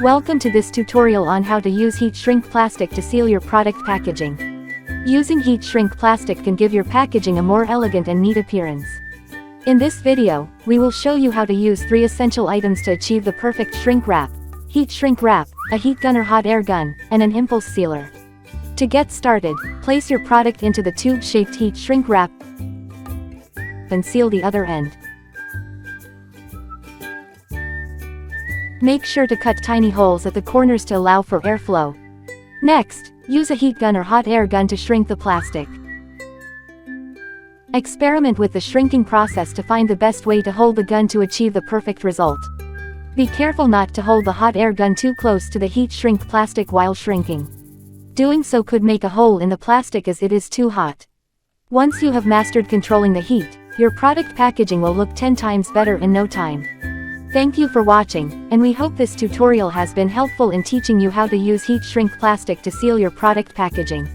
Welcome to this tutorial on how to use heat shrink plastic to seal your product packaging. Using heat shrink plastic can give your packaging a more elegant and neat appearance. In this video, we will show you how to use 3 essential items to achieve the perfect shrink wrap: heat shrink wrap, a heat gun or hot air gun, and an impulse sealer. To get started, place your product into the tube-shaped heat shrink wrap and seal the other end. Make sure to cut tiny holes at the corners to allow for airflow. Next, use a heat gun or hot air gun to shrink the plastic. Experiment with the shrinking process to find the best way to hold the gun to achieve the perfect result. Be careful not to hold the hot air gun too close to the heat shrink plastic while shrinking. Doing so could make a hole in the plastic as it is too hot. Once you have mastered controlling the heat, your product packaging will look 10 times better in no time. Thank you for watching, and we hope this tutorial has been helpful in teaching you how to use heat shrink plastic to seal your product packaging.